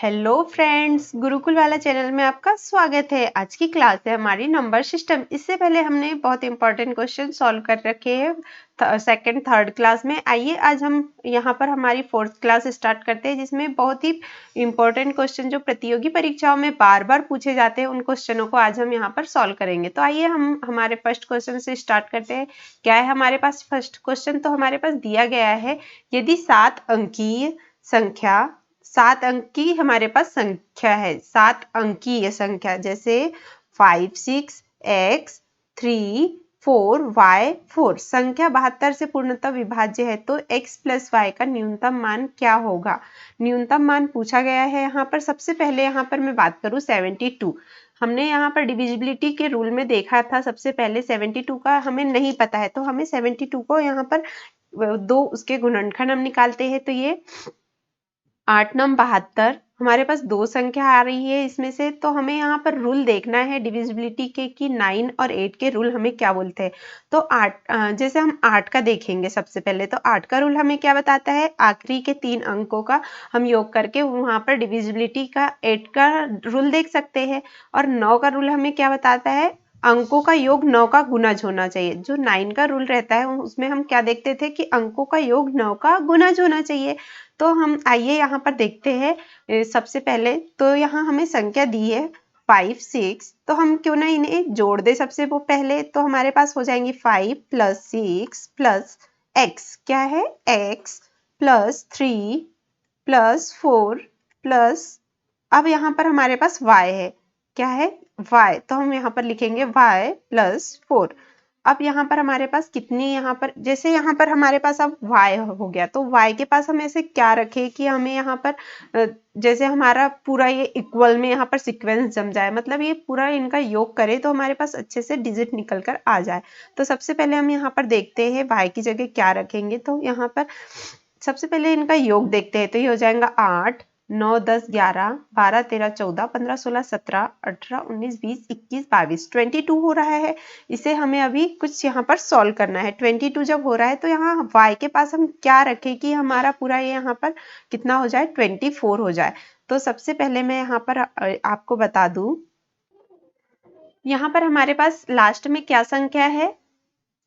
Hello friends, Gurukul वाला channel में आपका स्वागत है। आज की क्लास है हमारी नंबर सिस्टम। इससे पहले हमने बहुत इंपॉर्टेंट क्वेश्चन सॉल्व कर रखे हैं सेकंड थर्ड क्लास में। आइए आज हम यहाँ पर हमारी फोर्थ क्लास स्टार्ट करते हैं, जिसमें बहुत ही इंपॉर्टेंट क्वेश्चन जो प्रतियोगी परीक्षाओं में बार बार पूछे जाते हैं, उन क्वेश्चनों को आज हम यहाँ पर सॉल्व करेंगे। तो आइए हम हमारे फर्स्ट क्वेश्चन से स्टार्ट करते हैं। क्या है हमारे पास फर्स्ट क्वेश्चन? तो हमारे पास दिया गया है, यदि 7 अंकीय संख्या 7 अंक की हमारे पास संख्या है, 7 अंकीय संख्या जैसे 5 6 x 3 4 y 4 संख्या 72 से पूर्णतः विभाज्य है, तो x प्लस y का न्यूनतम मान क्या होगा? न्यूनतम मान पूछा गया है यहाँ पर। सबसे पहले यहाँ पर मैं बात करूँ 72। हमने यहाँ पर डिविजिबिलिटी के रूल में देखा था, सबसे पहले 72 का हमें नहीं पता है, तो हमें 72 को यहाँ पर दो उसके गुणनखंड हम निकालते हैं। तो ये 8 नम 72 हमारे पास दो संख्या आ रही है इसमें से, तो हमें यहाँ पर रूल देखना है डिविजिबिलिटी के कि 9 और 8 के रूल हमें क्या बोलते हैं। तो 8 जैसे हम 8 का देखेंगे सबसे पहले, तो 8 का रूल हमें क्या बताता है? आखिरी के 3 अंकों का हम योग करके वहाँ पर डिविजिबिलिटी का 8 का रूल देख सकते हैं। और 9 का रूल हमें क्या बताता है? अंकों का योग 9 का गुणज होना चाहिए। जो 9 का रूल रहता है उसमें हम क्या देखते थे कि अंकों का योग 9 का गुणज होना चाहिए। तो हम आइए यहाँ पर देखते हैं। सबसे पहले तो यहाँ हमें संख्या दी है 5 6, तो हम क्यों ना इन्हें जोड़ दे सबसे वो पहले। तो हमारे पास हो जाएंगी 5 प्लस 6 प्लस x, क्या है x प्लस 3 प्लस 4 प्लस, अब यहाँ पर हमारे पास y है, क्या है y, तो हम यहाँ पर लिखेंगे y प्लस 4। अब यहाँ पर हमारे पास कितनी, यहाँ पर जैसे यहाँ पर हमारे पास अब y हो गया, तो y के पास हम ऐसे क्या रखें कि हमें यहाँ पर जैसे हमारा पूरा ये इक्वल में यहाँ पर सीक्वेंस जम जाए, मतलब ये पूरा इनका योग करे तो हमारे पास अच्छे से डिजिट निकल कर आ जाए। तो सबसे पहले हम यहाँ पर देखते हैं y की जगह क्या रखेंगे। तो यहाँ पर सबसे पहले इनका योग देखते हैं, तो ये हो जाएगा 8 9 10 11 12 13 14 15 16 17 18 19 20 21 22 22 हो रहा है। इसे हमें अभी कुछ यहाँ पर सॉल्व करना है। 22 जब हो रहा है तो यहाँ y के पास हम क्या रखें कि हमारा पूरा ये यहाँ पर कितना हो जाए? 24 हो जाए। तो सबसे पहले मैं यहाँ पर आपको बता दूं, यहाँ पर हमारे पास लास्ट में क्या संख्या है?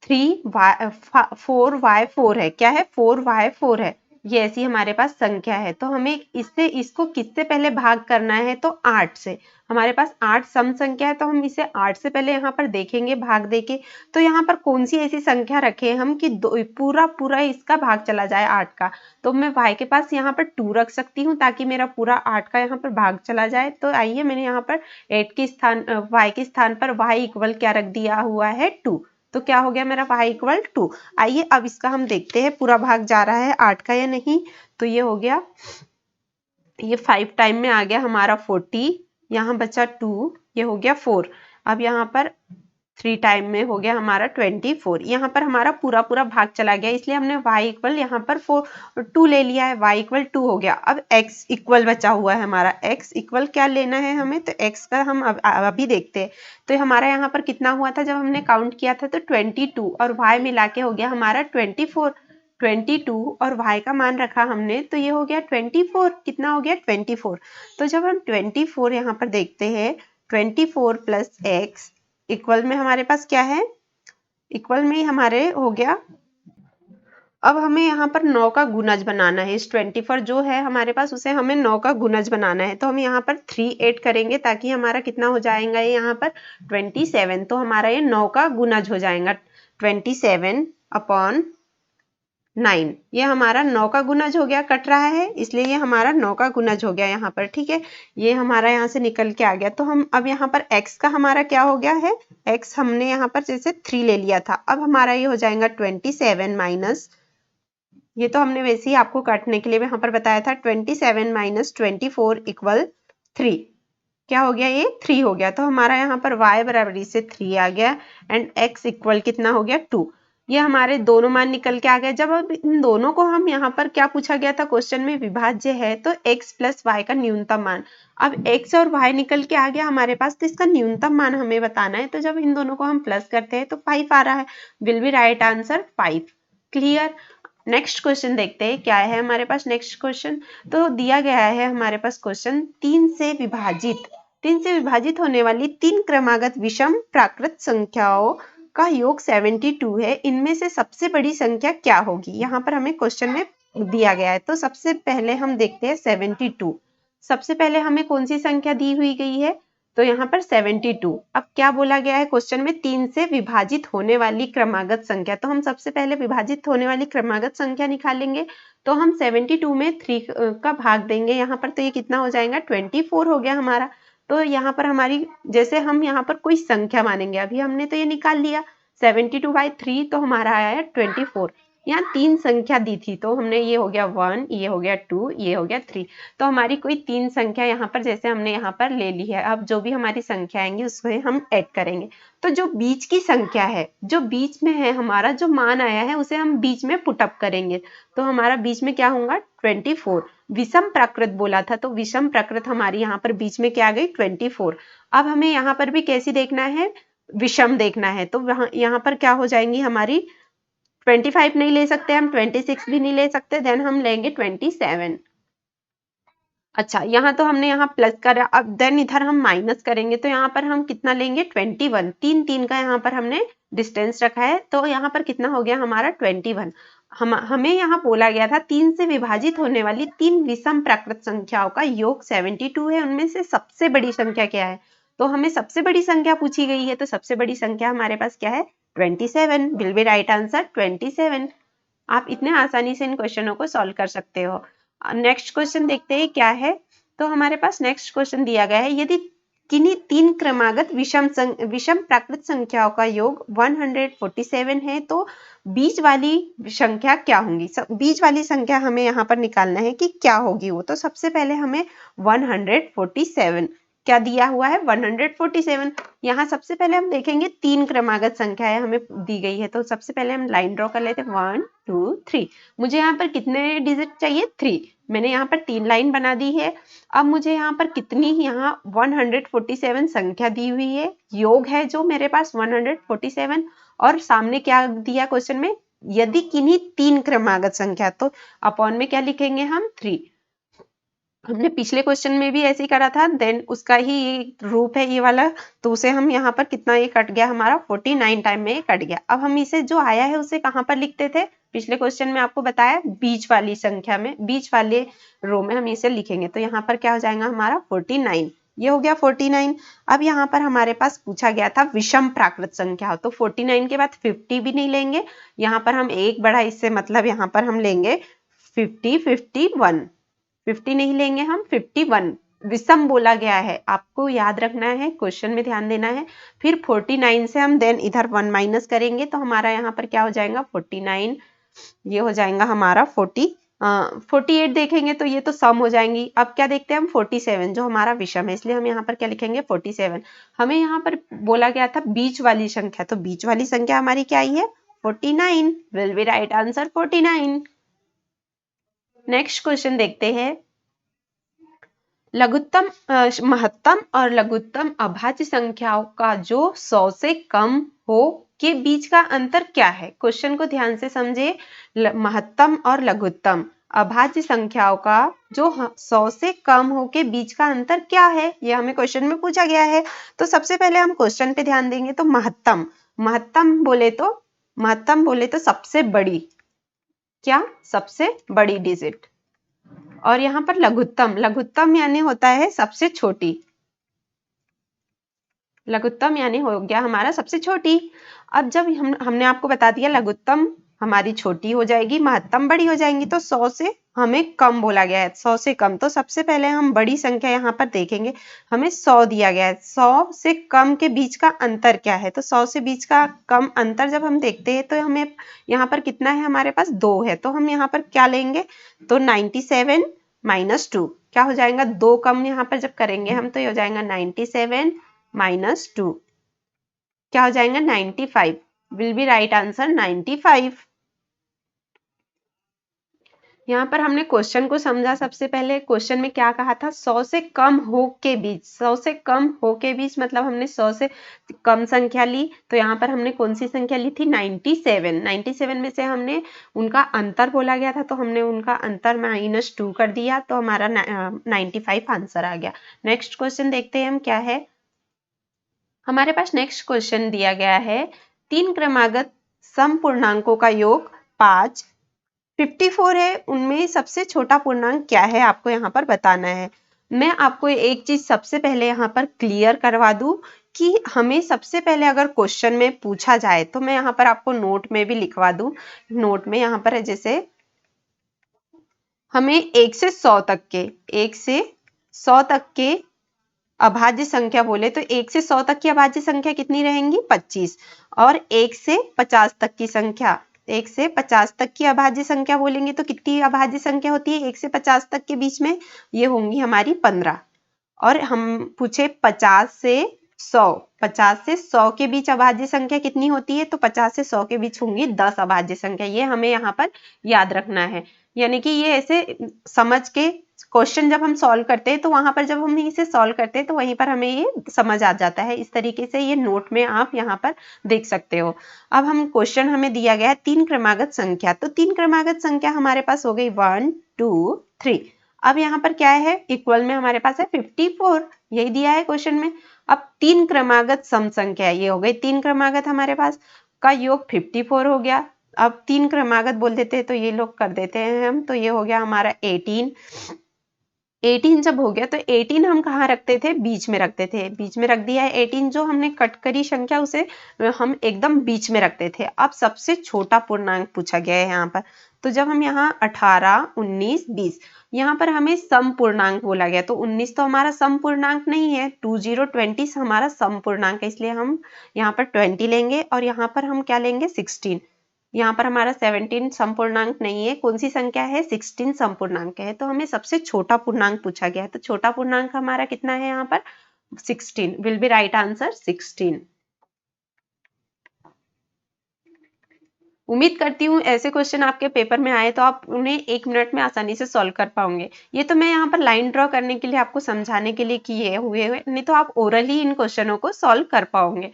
4y4 है, क्या है 4y4 है, ये ऐसी हमारे पास संख्या है। तो हमें इसको किससे पहले भाग करना है? तो 8 से। हमारे पास 8 सम संख्या है, तो हम इसे 8 से पहले यहाँ पर देखेंगे भाग देके। तो यहाँ पर कौन सी ऐसी संख्या रखें हम कि पूरा इसका भाग चला जाए 8 का। तो मैं y के पास यहाँ पर 2 रख सकती हूँ ताकि मेरा पूरा 8 का यहाँ पर भाग चला जाए। तो आइए मैंने यहाँ पर 8 के स्थान y के स्थान पर y इक्वल क्या रख दिया हुआ है? 2। तो क्या हो गया मेरा y इक्वल 2। आइए अब इसका हम देखते हैं पूरा भाग जा रहा है 8 का या नहीं। तो ये हो गया, ये 5 टाइम में आ गया हमारा 40, यहाँ बचा 2, ये हो गया 4। अब यहाँ पर 3 टाइम में हो गया हमारा 24, यहाँ पर हमारा पूरा भाग चला गया, इसलिए हमने y इक्वल यहाँ पर 2 ले लिया है, y इक्वल 2 हो गया। अब x इक्वल बचा हुआ है हमारा, x इक्वल क्या लेना है हमें? तो x का हम अभी देखते हैं। तो हमारा यहाँ पर कितना हुआ था जब हमने काउंट किया था? तो 22 और y मिला के हो गया हमारा 24। 22 और y का मान रखा हमने, तो ये हो गया 24। कितना हो गया? 24। तो जब हम 24 यहाँ पर देखते हैं, 24 प्लस x इक्वल में हमारे पास क्या है? इक्वल में ही हमारे हो गया। अब हमें यहाँ पर 9 का गुणज बनाना है। इस 24 जो है हमारे पास, उसे हमें 9 का गुणज बनाना है। तो हम यहाँ पर 3 ऐड करेंगे ताकि हमारा कितना हो जाएगा ये यहाँ पर 27। तो हमारा ये 9 का गुणज हो जाएगा 27 अपॉन 9। ये हमारा 9 का गुणज हो गया, कट रहा है इसलिए ये हमारा 9 का गुणज हो गया यहाँ पर, ठीक है। ये हमारा यहाँ से निकल के आ गया। तो हम अब यहाँ पर x का हमारा क्या हो गया है? x हमने यहाँ पर जैसे 3 ले लिया था, अब हमारा ये हो जाएगा 27 माइनस, ये तो हमने वैसे ही आपको काटने के लिए यहाँ पर बताया था, 27 माइनस 24 इक्वल 3। क्या हो गया? ये 3 हो गया। तो हमारा यहाँ पर y बराबर से 3 आ गया एंड x इक्वल कितना हो गया? 2। ये हमारे दोनों मान निकल के आ गए। जब अब इन दोनों को हम यहाँ पर क्या पूछा गया था क्वेश्चन में? विभाज्य है तो x प्लस y का न्यूनतम मान। अब x और y निकल के आ गया हमारे पास, तो इसका न्यूनतम मान हमें बताना है। तो जब इन दोनों को हम प्लस करते हैं तो 5 आ रहा है। Will be right answer 5। Clear? Next question देखते हैं क्या है हमारे पास नेक्स्ट क्वेश्चन। तो दिया गया है हमारे पास क्वेश्चन, 3 से विभाजित होने वाली 3 क्रमागत विषम प्राकृत संख्याओं का योग 72 है, इनमें से सबसे बड़ी संख्या क्या होगी। यहाँ पर हमें क्वेश्चन में दिया गया है। तो सबसे पहले हम देखते हैं 72। सबसे पहले हमें कौन सी संख्या दी हुई गई है, तो यहाँ पर 72। अब क्या बोला गया है क्वेश्चन में, 3 से विभाजित होने वाली क्रमागत संख्या। तो हम सबसे पहले विभाजित होने वाली क्रमागत संख्या निकालेंगे। तो हम 72 में 3 का भाग देंगे यहाँ पर, तो ये कितना हो जाएगा, 24 हो गया हमारा। तो यहाँ पर हमारी, जैसे हम यहाँ पर कोई संख्या मानेंगे, अभी हमने तो ये निकाल लिया 72/3, तो हमारा आया है 24। यहाँ 3 संख्या दी थी, तो हमने ये हो गया 1, ये हो गया 2, ये हो गया 3। तो हमारी कोई 3 संख्या यहाँ पर जैसे हमने यहाँ पर ले ली है। अब जो भी हमारी संख्या आएंगी उसको हम ऐड करेंगे। तो जो बीच की संख्या है, जो बीच में है, हमारा जो मान आया है उसे हम बीच में पुटअप करेंगे। तो हमारा बीच में क्या होगा, 24। विषम प्राकृत बोला था, तो विषम प्राकृत हमारी यहाँ पर बीच में क्या आ गई, 24। अब हमें यहाँ पर भी कैसी देखना है, विषम देखना है। तो यहाँ पर क्या हो जाएंगी हमारी, 25 नहीं ले सकते हम, 26 भी नहीं ले सकते, देन हम लेंगे 27। अच्छा, यहाँ तो हमने यहाँ प्लस करा, अब देन इधर हम माइनस करेंगे, तो यहाँ पर हम कितना लेंगे, 21। 3 का यहाँ पर हमने डिस्टेंस रखा है, तो यहाँ पर कितना हो गया हमारा, 21। हमें यहाँ बोला गया था 3 से विभाजित होने वाली 3 विषम प्राकृत संख्याओं का योग 72 है, उनमें से सबसे बड़ी संख्या क्या है। तो हमें सबसे बड़ी संख्या पूछी गई है, तो सबसे बड़ी संख्या हमारे पास क्या है, 27। Will be right answer 27। आप इतने आसानी से इन क्वेश्चनों को सॉल्व कर सकते हो। नेक्स्ट क्वेश्चन देखते हैं क्या है। तो हमारे पास नेक्स्ट क्वेश्चन दिया गया है, यदि किन्हीं 3 क्रमागत विषम प्राकृत संख्याओं का योग 147 है, तो बीच वाली संख्या क्या होंगी। बीच वाली संख्या हमें यहाँ पर निकालना है कि क्या होगी वो। तो सबसे पहले हमें 147 क्या दिया हुआ है, 147। यहाँ सबसे पहले हम देखेंगे 3 क्रमागत संख्याएं हमें दी गई है। तो सबसे पहले हम लाइन ड्रॉ कर लेते हैं, 1 2 3। मुझे यहाँ पर कितने डिजिट चाहिए, 3। मैंने यहाँ पर 3 लाइन बना दी है। अब मुझे यहाँ पर कितनी, यहाँ 147 संख्या दी हुई है, योग है जो मेरे पास 147, और सामने क्या दिया क्वेश्चन में, यदि किन्हीं 3 क्रमागत संख्या, तो अपॉन में क्या लिखेंगे हम, 3। हमने पिछले क्वेश्चन में भी ऐसे ही करा था, देन उसका ही ये रूप है ये वाला। तो उसे हम यहाँ पर कितना, ये कट गया हमारा 49 टाइम में ये कट गया। अब हम इसे जो आया है उसे कहाँ पर लिखते थे, पिछले क्वेश्चन में आपको बताया, बीच वाली संख्या में, बीच वाले रो में हम इसे लिखेंगे। तो यहाँ पर क्या हो जाएगा हमारा 49, ये हो गया 49। अब यहाँ पर हमारे पास पूछा गया था विषम प्राकृत संख्या, तो 49 के बाद 50 भी नहीं लेंगे, यहाँ पर हम एक बढ़ा, इससे मतलब यहाँ पर हम लेंगे 50, 51। 50 नहीं लेंगे हम, 51 विषम बोला गया है, आपको याद रखना है, क्वेश्चन में ध्यान देना है। फिर 49 से हम देन इधर 1 माइनस करेंगे, तो हमारा यहाँ पर क्या हो जाएगा, 49, ये हो जाएगा हमारा 48 देखेंगे तो ये तो सम हो जाएंगी। अब क्या देखते हैं हम, 47 जो हमारा विषम है, इसलिए हम यहाँ पर क्या लिखेंगे, 47। हमें यहाँ पर बोला गया था बीच वाली संख्या, तो बीच वाली संख्या हमारी क्या आई है, 49। Will be right answer 49। Next question देखते हैं, लघुत्तम महत्तम और लघुत्तम अभाज्य संख्याओं का जो 100 से कम हो के बीच का अंतर क्या है। क्वेश्चन को ध्यान से समझे, महत्तम और लघुत्तम अभाज्य संख्याओं का जो 100 से कम हो के बीच का अंतर क्या है, ये हमें क्वेश्चन में पूछा गया है। तो सबसे पहले हम क्वेश्चन पे ध्यान देंगे। तो महत्तम, महत्तम बोले तो सबसे बड़ी, क्या, सबसे बड़ी डिजिट। और यहाँ पर लघुत्तम, लघुत्तम यानी होता है सबसे छोटी, लघुत्तम यानी हो गया हमारा सबसे छोटी। अब जब हमने आपको बता दिया लघुत्तम हमारी छोटी हो जाएगी, महत्तम बड़ी हो जाएंगी, तो 100 से हमें कम बोला गया है, 100 से कम। तो सबसे पहले हम बड़ी संख्या यहाँ पर देखेंगे, हमें 100 दिया गया है, 100 से कम के बीच का अंतर क्या है। तो 100 से बीच का कम अंतर जब हम देखते हैं तो हमें यहाँ पर कितना है, हमारे पास 2 है, तो हम यहाँ पर क्या लेंगे, तो 97 माइनस 2 क्या हो जाएगा, 2 कम यहाँ पर जब करेंगे हम, तो ये हो जाएगा 97 माइनस 2 क्या हो जाएगा, 95। Will be right answer 95। यहाँ पर हमने क्वेश्चन को समझा। सबसे पहले क्वेश्चन में क्या कहा था, 100 से कम हो के बीच। 100 से कम हो के बीच मतलब हमने 100 से कम संख्या ली, तो यहाँ पर हमने कौन सी संख्या ली थी, 97। 97 में से हमने उनका अंतर बोला गया था, तो हमने उनका अंतर -2 कर दिया, तो हमारा 95 आंसर आ गया। नेक्स्ट क्वेश्चन देखते हैं हम क्या है। हमारे पास नेक्स्ट क्वेश्चन दिया गया है, 3 क्रमागत सम पूर्णांकों का योग 5, 54 है, उनमें सबसे छोटा पूर्णांक क्या है, आपको यहाँ पर बताना है। मैं आपको एक चीज सबसे पहले यहाँ पर क्लियर करवा दूं कि हमें सबसे पहले अगर क्वेश्चन में पूछा जाए, तो मैं यहाँ पर आपको नोट में भी लिखवा दूं। नोट में यहाँ पर है, जैसे हमें 1 से 100 तक के, 1 से 100 तक के अभाज्य संख्या बोले तो 1 से 100 तक की अभाज्य संख्या कितनी रहेंगी, 25। और 1 से 50 तक की संख्या, 1 से 50 तक की अभाज्य संख्या बोलेंगे तो कितनी अभाज्य संख्या होती है 1 से 50 तक के बीच में, ये होंगी हमारी 15। और हम पूछे 50 से 100, 50 से 100 के बीच अभाज्य संख्या कितनी होती है, तो 50 से 100 के बीच होंगी 10 अभाज्य संख्या। ये हमें यहाँ पर याद रखना है, यानी कि ये ऐसे समझ के क्वेश्चन जब हम सॉल्व करते हैं, तो वहां पर जब हम इसे सॉल्व करते हैं तो वहीं पर हमें ये समझ आ जाता है। इस तरीके से ये नोट में आप यहाँ पर देख सकते हो। अब हम क्वेश्चन हमें दिया गया है 3 क्रमागत संख्या, तो 3 क्रमागत संख्या हमारे पास हो गई 1 2 3। अब यहाँ पर क्या है, इक्वल में हमारे पास है 54, यही दिया है क्वेश्चन में। अब 3 क्रमागत सम संख्या, ये हो गई 3 क्रमागत हमारे पास का योग 54 हो गया। अब 3 क्रमागत बोल देते हैं तो ये लोग कर देते हैं हम, तो ये हो गया हमारा 18। 18 जब हो गया तो 18 हम कहाँ रखते थे, बीच में रखते थे, बीच में रख दिया है 18। जो हमने कट करी संख्या उसे हम एकदम बीच में रखते थे। अब सबसे छोटा पूर्णांक पूछा गया है यहाँ पर, तो जब हम यहाँ 18 19 20, यहाँ पर हमें सम पूर्णांक बोला गया, तो 19 तो हमारा सम पूर्णांक नहीं है, 20 हमारा सम पूर्णांक है, इसलिए हम यहाँ पर 20 लेंगे। और यहाँ पर हम क्या लेंगे, 16। यहाँ पर हमारा 17 समपूर्णांक नहीं है, कौन सी संख्या है, 16 समपूर्णांक है, तो हमें सबसे छोटा पूर्णांक पूछा गया है, तो छोटा पूर्णांक हमारा कितना है यहाँ पर, 16 विल बी राइट आंसर 16। उम्मीद करती हूँ ऐसे क्वेश्चन आपके पेपर में आए तो आप उन्हें 1 मिनट में आसानी से सॉल्व कर पाओगे। ये तो मैं यहाँ पर लाइन ड्रॉ करने के लिए, आपको समझाने के लिए किए हुए, नहीं तो आप ओरली इन क्वेश्चनों को सॉल्व कर पाओगे।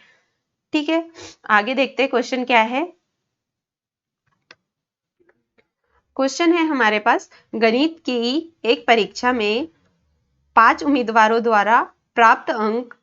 ठीक है, आगे देखते हैं क्वेश्चन क्या है। क्वेश्चन है हमारे पास, गणित की एक परीक्षा में 5 उम्मीदवारों द्वारा प्राप्त अंक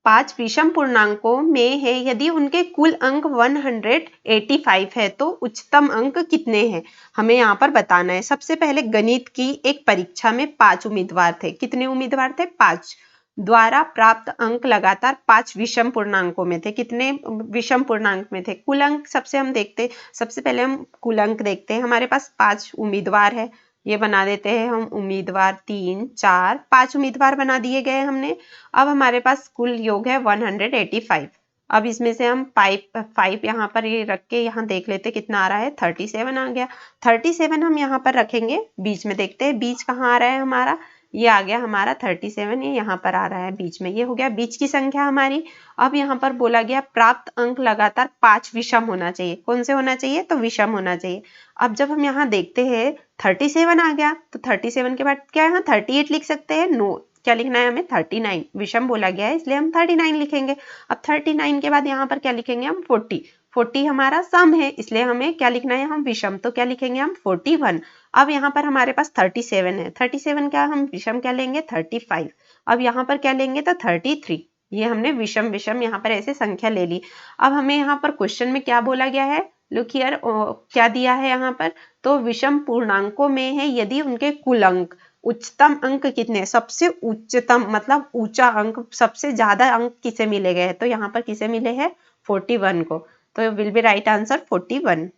5 विषम पूर्णांकों में है, यदि उनके कुल अंक 185 है तो उच्चतम अंक कितने हैं, हमें यहाँ पर बताना है। सबसे पहले गणित की एक परीक्षा में 5 उम्मीदवार थे, कितने उम्मीदवार थे, 5, द्वारा प्राप्त अंक लगातार 5 विषम पूर्णांकों में थे, कितने विषम पूर्णांक में थे, कुल अंक सबसे हम देखते, सबसे पहले हम कुल अंक देखते हैं। हमारे पास 5 उम्मीदवार है, ये बना देते हैं हम उम्मीदवार, 3 4 5 उम्मीदवार बना दिए गए हमने। अब हमारे पास कुल योग है 185। अब इसमें से हम 5 यहाँ पर ये रख के यहाँ देख लेते कितना आ रहा है, 37 आ गया। 37 हम यहाँ पर रखेंगे, बीच में देखते हैं बीच कहाँ आ रहा है हमारा, ये आ गया हमारा 37, ये यहाँ पर आ रहा है बीच में, ये हो गया बीच की संख्या हमारी। अब यहाँ पर बोला गया प्राप्त अंक लगातार 5 विषम होना चाहिए, कौन से होना चाहिए, तो विषम होना चाहिए। अब जब हम यहाँ देखते हैं 37 आ गया, तो 37 के बाद क्या यहाँ 38 लिख सकते हैं, नो, क्या लिखना है हमें, 39, विषम बोला गया है इसलिए हम 39 लिखेंगे। अब 39 के बाद यहाँ पर क्या लिखेंगे हम, 40, 40 हमारा सम है इसलिए हमें क्या लिखना है, हम विषम, तो क्या लिखेंगे हम 41। अब यहाँ पर हमारे पास 37 है, 37 क्या हम विषम क्या लेंगे, 35। अब यहाँ पर क्या लेंगे, तो 33, ये हमने विषम विषम यहाँ पर ऐसे संख्या ले ली। अब हमें यहाँ पर क्वेश्चन में क्या बोला गया है, लुक हियर, क्या दिया है यहाँ पर, तो विषम पूर्णांकों में है यदि उनके कुल अंक, उच्चतम अंक कितने, सबसे उच्चतम मतलब ऊंचा अंक, सबसे ज्यादा अंक किसे मिले गए, तो यहाँ पर किसे मिले हैं, 41 को, तो will be right answer 41।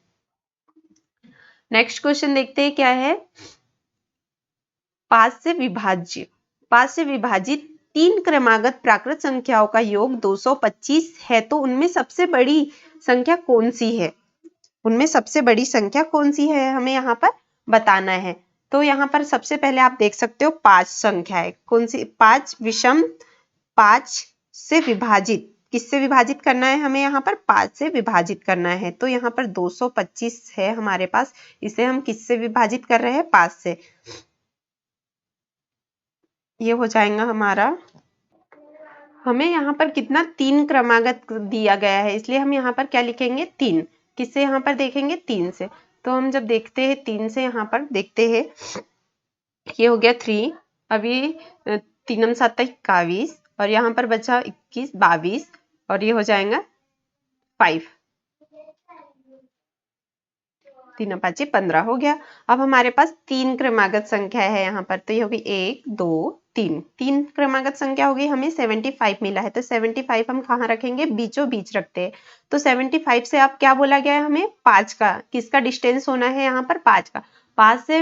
Next question देखते हैं क्या है, 5 से विभाजित 3 क्रमागत प्राकृत संख्याओं का योग 225 है, तो उनमें सबसे बड़ी संख्या कौन सी है, उनमें सबसे बड़ी संख्या कौन सी है, हमें यहाँ पर बताना है। तो यहाँ पर सबसे पहले आप देख सकते हो 5 संख्या है, कौन सी, 5 विषम, 5 से विभाजित किससे विभाजित करना है, हमें यहाँ पर 5 से विभाजित करना है। तो यहाँ पर 225 है हमारे पास, इसे हम किससे विभाजित कर रहे हैं, 5 से। ये हो जाएगा हमारा, हमें यहाँ पर कितना 3 क्रमागत दिया गया है, इसलिए हम यहाँ पर क्या लिखेंगे, 3। किससे यहाँ पर देखेंगे, 3 से। तो हम जब देखते हैं 3 से यहाँ पर देखते हैं, ये हो गया 3, अभी 3 7 21 और यहाँ पर बचा 21 22 और ये हो जाएगा 5, 3 5 15 हो गया। अब हमारे पास 3 क्रमागत संख्या है यहाँ पर, तो ये होगी 1 2 3, 3 क्रमागत संख्या होगी, हमें 75 मिला है। तो 75 हम कहाँ रखेंगे, बीचों बीच रखते हैं। तो 75 से अब क्या बोला गया है हमें, 5 का, किसका डिस्टेंस होना है यहाँ पर, 5 का। 5 से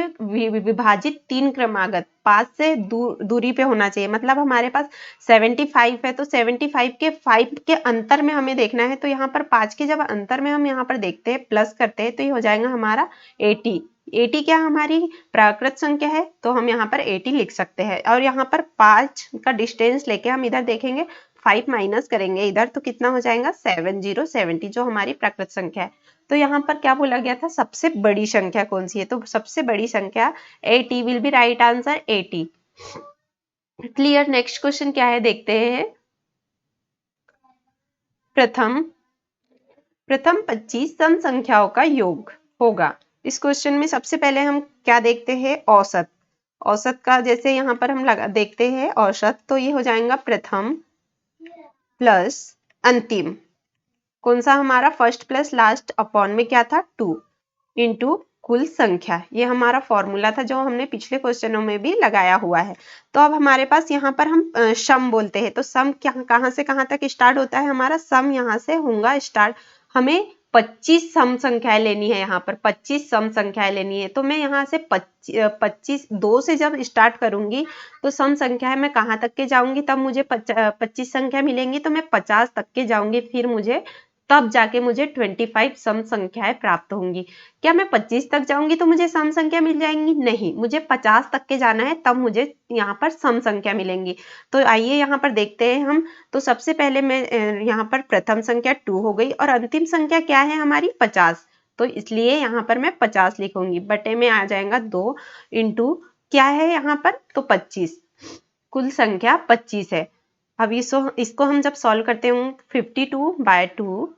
विभाजित 3 क्रमागत 5 से दूरी पे होना चाहिए, मतलब हमारे पास 75 है तो 75 के 5 के अंतर में हमें देखना है। तो यहाँ पर 5 के जब अंतर में हम यहाँ पर देखते हैं, प्लस करते हैं, तो ये हो जाएगा हमारा 80। 80 क्या हमारी प्राकृत संख्या है, तो हम यहाँ पर 80 लिख सकते हैं। और यहाँ पर 5 का डिस्टेंस लेके हम इधर देखेंगे, 5 माइनस करेंगे इधर, तो कितना हो जाएगा, 70 जो हमारी प्राकृत संख्या है। तो यहाँ पर क्या बोला गया था, सबसे बड़ी संख्या कौन सी है, तो सबसे बड़ी संख्या 80 will be right answer, 80। Clear. Next question क्या है देखते हैं। प्रथम 25 सम संख्याओं का योग होगा। इस क्वेश्चन में सबसे पहले हम क्या देखते हैं, औसत। औसत का जैसे यहाँ पर हम देखते हैं औसत, तो ये हो जाएगा प्रथम प्लस अंतिम, कौन सा हमारा, फर्स्ट प्लस लास्ट अपॉन में क्या था, 2 इंटू कुल संख्या। ये हमारा फॉर्मूला था जो हमने पिछले क्वेश्चनों में भी लगाया हुआ है। तो अब हमारे पास यहाँ पर हम सम बोलते हैं, तो सम कहाँ से कहाँ तक स्टार्ट होता है हमारा, सम यहाँ से होगा स्टार्ट। हमें 25 सम संख्याएं लेनी है, यहाँ पर 25 सम संख्याएं लेनी है। तो मैं यहाँ से 25 2 से जब स्टार्ट करूंगी तो सम संख्या मैं कहाँ तक के जाऊंगी, तब मुझे 25 संख्या मिलेंगी, तो मैं 50 तक के जाऊंगी, फिर मुझे तब जाके मुझे 25 सम संख्याएं प्राप्त होंगी। क्या मैं 25 तक जाऊंगी तो मुझे सम संख्या मिल जाएंगी, नहीं, मुझे 50 तक के जाना है, तब मुझे यहाँ पर सम संख्या मिलेंगी। तो आइए यहाँ पर देखते हैं हम। तो सबसे पहले मैं यहाँ पर प्रथम संख्या 2 हो गई और अंतिम संख्या क्या है हमारी, 50। तो इसलिए यहाँ पर मैं 50 लिखूंगी, बटे में आ जाएगा 2 इंटू क्या है यहाँ पर, तो 25, कुल संख्या 25 है। अब इसको हम जब सॉल्व करते हैं, 52/2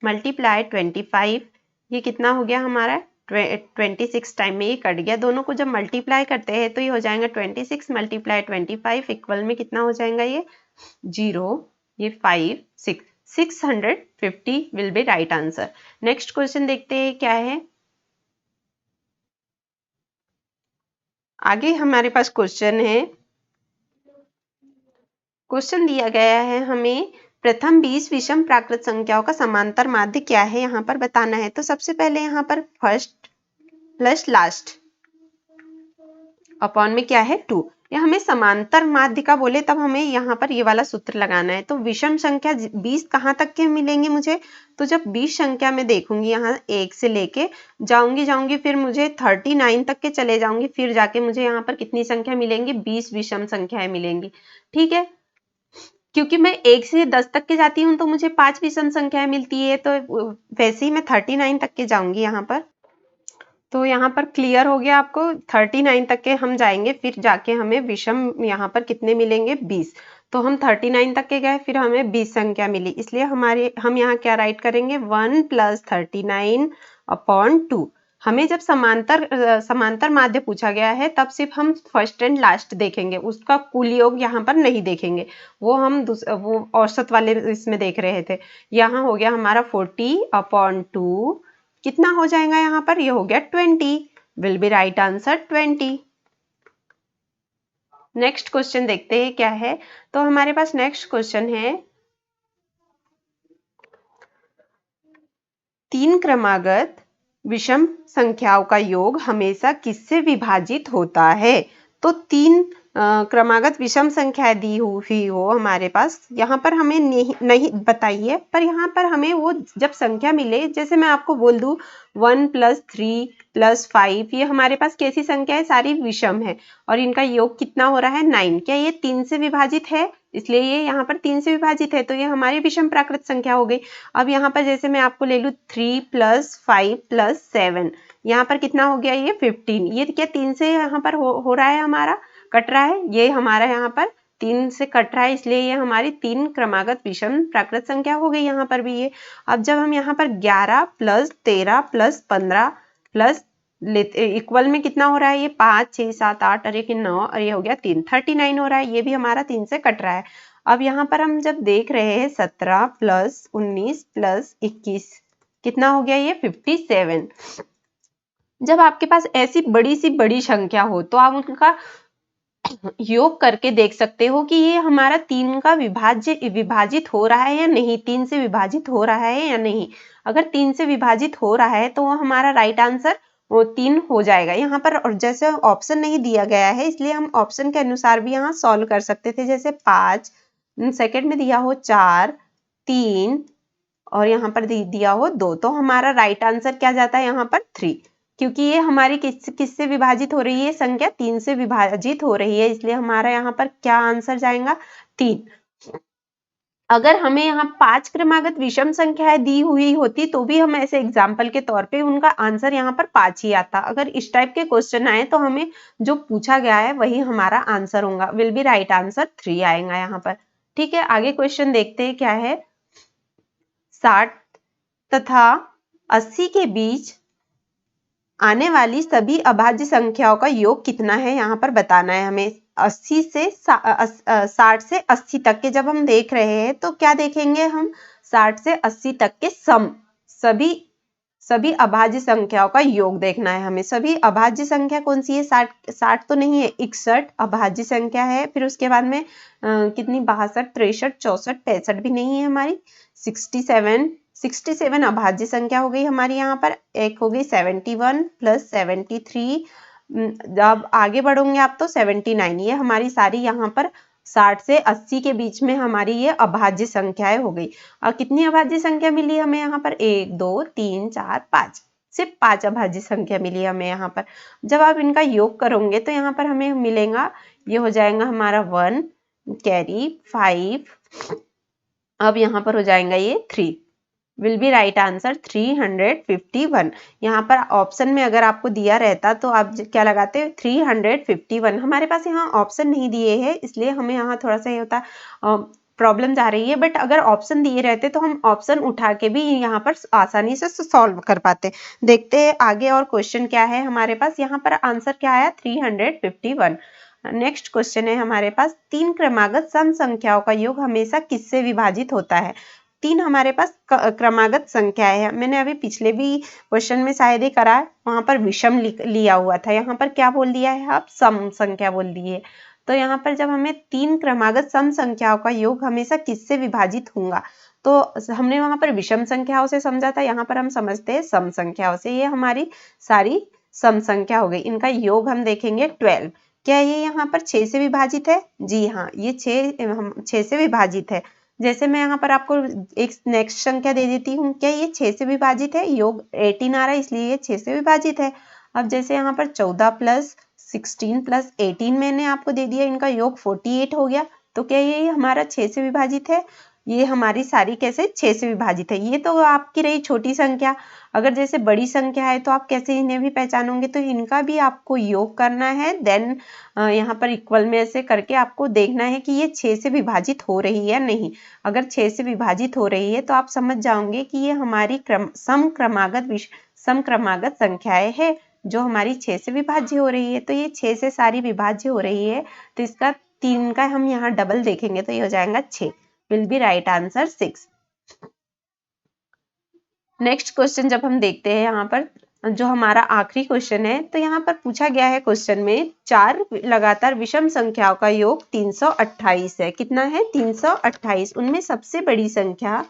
मल्टीप्लाई 25, ये कितना हो गया हमारा, 26 टाइम में ये कट गया। दोनों को जब मल्टीप्लाई करते हैं तो ये हो जाएगा 26 मल्टीप्लाई 25 इक्वल में कितना हो जाएगा, ये 0, ये 5 6, 650 will be right answer. Next question देखते हैं क्या है। आगे हमारे पास क्वेश्चन है, क्वेश्चन दिया गया है हमें, प्रथम 20 विषम प्राकृत संख्याओं का समांतर माध्य क्या है, यहाँ पर बताना है। तो सबसे पहले यहाँ पर फर्स्ट प्लस लास्ट अपॉन में क्या है, 2। या हमें समांतर माध्य का बोले तब हमें यहाँ पर ये वाला सूत्र लगाना है। तो विषम संख्या 20 कहाँ तक के मिलेंगे मुझे, तो जब 20 संख्या में देखूंगी, यहाँ 1 से लेके जाऊंगी फिर मुझे 39 तक के चले जाऊंगी, फिर जाके मुझे यहाँ पर कितनी संख्या मिलेंगी, 20 विषम संख्याएं मिलेंगी। ठीक है, क्योंकि मैं 1 से 10 तक के जाती हूँ तो मुझे 5 विषम संख्याएं मिलती है, तो वैसे ही मैं 39 तक के जाऊंगी यहाँ पर। तो यहाँ पर क्लियर हो गया आपको, 39 तक के हम जाएंगे, फिर जाके हमें विषम यहाँ पर कितने मिलेंगे, 20। तो हम 39 तक के गए, फिर हमें 20 संख्या मिली, इसलिए हम यहाँ क्या राइट करेंगे, 1 + 39 अपॉन 2। हमें जब समांतर माध्य पूछा गया है तब सिर्फ हम फर्स्ट एंड लास्ट देखेंगे, उसका कुल योग यहाँ पर नहीं देखेंगे, वो हम वो औसत वाले इसमें देख रहे थे। यहाँ हो गया हमारा 40/2, कितना हो जाएगा यहाँ पर, ये हो गया 20, will be right answer 20। Next question देखते हैं क्या है। तो हमारे पास नेक्स्ट क्वेश्चन है, 3 क्रमागत विषम संख्याओं का योग हमेशा किससे विभाजित होता है। तो 3 क्रमागत विषम संख्या दी हुई हो हमारे पास, यहाँ पर हमें नहीं बताइए, पर यहाँ पर हमें वो जब संख्या मिले, जैसे मैं आपको बोल दूँ 1 + 3 + 5, ये हमारे पास कैसी संख्या है, सारी विषम है और इनका योग कितना हो रहा है 9। क्या ये 3 से विभाजित है, इसलिए ये यहाँ पर 3 से विभाजित है, तो ये हमारी विषम प्राकृत संख्या हो गई। अब यहाँ पर जैसे मैं आपको ले लूँ 3 + 5 + 7, यहाँ पर कितना हो गया ये 15। ये क्या 3 से यहाँ पर हो रहा है, हमारा कट रहा है, ये हमारा यहाँ पर 3 से कट रहा है, इसलिए ये हमारी 3 क्रमागत विषम प्राकृत संख्या हो गई यहाँ पर भी ये। अब जब हम यहाँ पर 11 + 13 + 15 प्लस लेते इक्वल में कितना हो रहा है, ये 5 6 7 8 और ये 9 और ये हो गया 3, 39 हो रहा है, ये भी हमारा 3 से कट रहा है। अब यहाँ पर हम जब देख रहे हैं 17 + 19 + 21 कितना हो गया, ये 57। जब आपके पास ऐसी बड़ी संख्या हो तो आप उनका योग करके देख सकते हो कि ये हमारा 3 का विभाजित हो रहा है या नहीं, 3 से विभाजित हो रहा है या नहीं। अगर 3 से विभाजित हो रहा है तो वो हमारा राइट आंसर वो 3 हो जाएगा यहाँ पर। और जैसे ऑप्शन नहीं दिया गया है, इसलिए हम ऑप्शन के अनुसार भी यहाँ सॉल्व कर सकते थे। जैसे 5, सेकंड में दिया हो 4, 3 और यहाँ पर दिया हो 2, तो हमारा राइट आंसर क्या जाता है यहाँ पर 3, क्योंकि ये हमारी किससे विभाजित हो रही है, संख्या 3 से विभाजित हो रही है, इसलिए हमारा यहाँ पर क्या आंसर जाएगा 3। अगर हमें यहाँ 5 क्रमागत विषम संख्याएं दी हुई होती तो भी हम ऐसे एग्जाम्पल के तौर पे उनका आंसर यहाँ पर 5 ही आता। अगर इस टाइप के क्वेश्चन आए तो हमें जो पूछा गया है वही हमारा आंसर होगा, विल बी राइट आंसर 3 आएगा यहाँ पर। ठीक है, आगे क्वेश्चन देखते हैं क्या है। 60 तथा 80 के बीच आने वाली सभी अभाज्य संख्याओं का योग कितना है, यहाँ पर बताना है हमें। 60 से 80 तक के जब हम देख रहे हैं तो क्या देखेंगे हम, 60 से 80 तक के सम, सभी अभाज्य संख्याओं का योग देखना है हमें। सभी अभाज्य संख्या कौन सी है, 60 तो नहीं है, 61 अभाज्य संख्या है। फिर उसके बाद में कितनी 62 63 64 65 भी नहीं है हमारी। 67 अभाज्य संख्या हो गई हमारी यहाँ पर। एक हो गई 71 + 73, जब आगे बढ़ोगे आप तो 79। ये हमारी सारी यहाँ पर 60 से 80 के बीच में हमारी ये अभाज्य संख्याएं हो गई। और कितनी अभाज्य संख्या मिली हमें यहाँ पर, 1 2 3 4 5, सिर्फ 5 अभाज्य संख्या मिली हमें यहाँ पर। जब आप इनका योग करोगे तो यहाँ पर हमें मिलेगा, ये हो जाएगा हमारा 1 कैरी 5, अब यहाँ पर हो जाएगा ये 3, विल बी राइट आंसर 351। यहाँ पर ऑप्शन में अगर आपको दिया रहता तो आप क्या लगाते, 351। हमारे पास यहाँ ऑप्शन नहीं दिए हैं, इसलिए हमें यहाँ थोड़ा सा ये होता प्रॉब्लम आ रही है। बट अगर ऑप्शन दिए रहते तो हम ऑप्शन उठा के भी यहाँ पर आसानी से सॉल्व कर पाते। देखते हैं आगे और क्वेश्चन क्या है हमारे पास। यहाँ पर आंसर क्या आया, 351। नेक्स्ट क्वेश्चन है हमारे पास, 3 क्रमागत सम संख्याओं का योग हमेशा किससे विभाजित होता है। 3 हमारे पास क्रमागत संख्याएं है। मैंने अभी पिछले भी क्वेश्चन में शायद ही करा, वहां पर विषम लिया हुआ था, यहाँ पर क्या बोल दिया है, आप सम संख्या बोल दिए। तो यहाँ पर जब हमें 3 क्रमागत सम संख्याओं का योग हमेशा किससे विभाजित होगा, तो हमने वहां पर विषम संख्याओं से समझा था, यहाँ पर हम समझते हैं सम संख्याओं से। ये हमारी सारी सम संख्या हो गई। इनका योग हम देखेंगे 12। क्या ये यहाँ पर 6 से विभाजित है, जी हाँ, ये 6 से विभाजित है। जैसे मैं यहाँ पर आपको एक नेक्स्ट संख्या दे देती हूँ, क्या ये 6 से विभाजित है, योग 18 आ रहा है इसलिए ये 6 से विभाजित है। अब जैसे यहाँ पर 14 + 16 + 18 मैंने आपको दे दिया, इनका योग 48 हो गया। तो क्या ये हमारा 6 से विभाजित है, ये हमारी सारी कैसे 6 से विभाजित है। ये तो आपकी रही छोटी संख्या। अगर जैसे बड़ी संख्या है तो आप कैसे इन्हें भी पहचानोगे, तो इनका भी आपको योग करना है, देन यहाँ पर इक्वल में ऐसे करके आपको देखना है कि ये 6 से विभाजित हो रही है या नहीं। अगर 6 से विभाजित हो रही है तो आप समझ जाओगे कि ये हमारी सम क्रमागत संख्याएं है जो हमारी 6 से विभाज्य हो रही है। तो ये 6 से सारी विभाज्य हो रही है, तो इसका 3 का हम यहाँ डबल देखेंगे तो ये हो जाएगा 6, will be right answer 6। Next question जब हम देखते हैं यहाँ पर, जो हमारा आखिरी क्वेश्चन है, तो यहाँ पर पूछा गया है क्वेश्चन में 4 लगातार विषम संख्याओं का योग 328 है। कितना है, 328। उनमें सबसे बड़ी संख्या,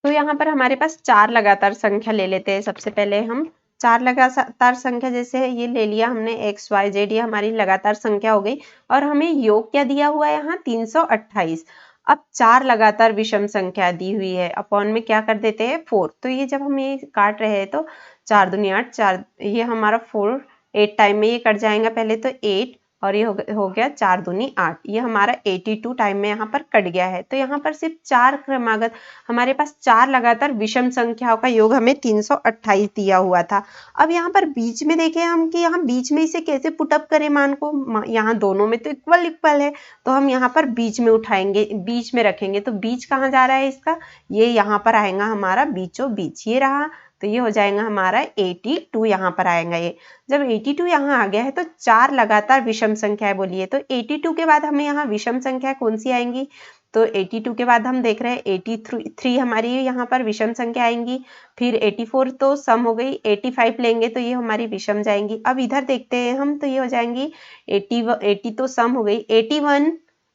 तो यहाँ पर हमारे पास 4 लगातार संख्या ले लेते हैं। सबसे पहले हम चार लगातार संख्या जैसे है ये ले लिया हमने x y z, ये हमारी लगातार संख्या हो गई और हमें योग क्या दिया हुआ है यहाँ 328। अब चार लगातार विषम संख्या दी हुई है, अपॉन में क्या कर देते हैं 4। तो ये जब हम ये काट रहे हैं तो 4 दूनी 8, 4 ये हमारा 4 8 टाइम में ये कट जाएगा, पहले तो 8 और ये हो गया 4 दूनी 8, ये हमारा 82 टाइम में यहाँ पर कट गया है। तो यहाँ पर सिर्फ चार क्रमागत, हमारे पास चार लगातार विषम संख्याओं का योग हमें 328 दिया हुआ था। अब यहाँ पर बीच में देखें हम कि यहाँ बीच में इसे कैसे पुटअप करें मान को, यहाँ दोनों में तो इक्वल इक्वल है, तो हम यहाँ पर बीच में उठाएंगे, बीच में रखेंगे। तो बीच कहाँ जा रहा है इसका, ये यहाँ पर आएगा हमारा बीचों बीच, ये रहा। तो ये हो जाएगा हमारा 82, यहाँ पर आएगा ये। जब 82 यहाँ आ गया है तो चार लगातार विषम संख्याएं बोलिए, तो 82 के बाद हमें यहाँ विषम संख्या कौन सी आएंगी, तो 82 के बाद हम देख रहे हैं 83 हमारी यहाँ पर विषम संख्या आएंगी, फिर 84 तो सम हो गई, 85 लेंगे तो ये हमारी विषम जाएंगी। अब इधर देखते हैं हम, तो ये हो जाएंगी 80 तो सम हो गई, 81।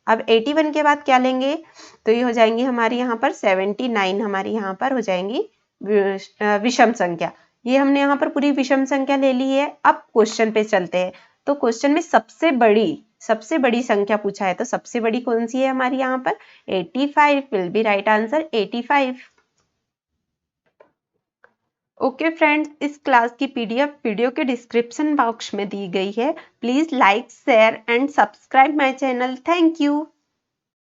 अब 81 के बाद क्या लेंगे, तो ये हो जाएंगी हमारी यहाँ पर 79, हमारी यहाँ पर हो जाएंगी विषम संख्या। ये हमने यहाँ पर पूरी विषम संख्या ले ली है। अब क्वेश्चन पे चलते हैं। तो क्वेश्चन में सबसे बड़ी संख्या पूछा है, तो सबसे बड़ी कौन सी है हमारी यहाँ पर 85 will be right answer 85। Okay friends, इस क्लास की पीडीएफ वीडियो के डिस्क्रिप्शन बॉक्स में दी गई है। Please like share and subscribe my channel. Thank you.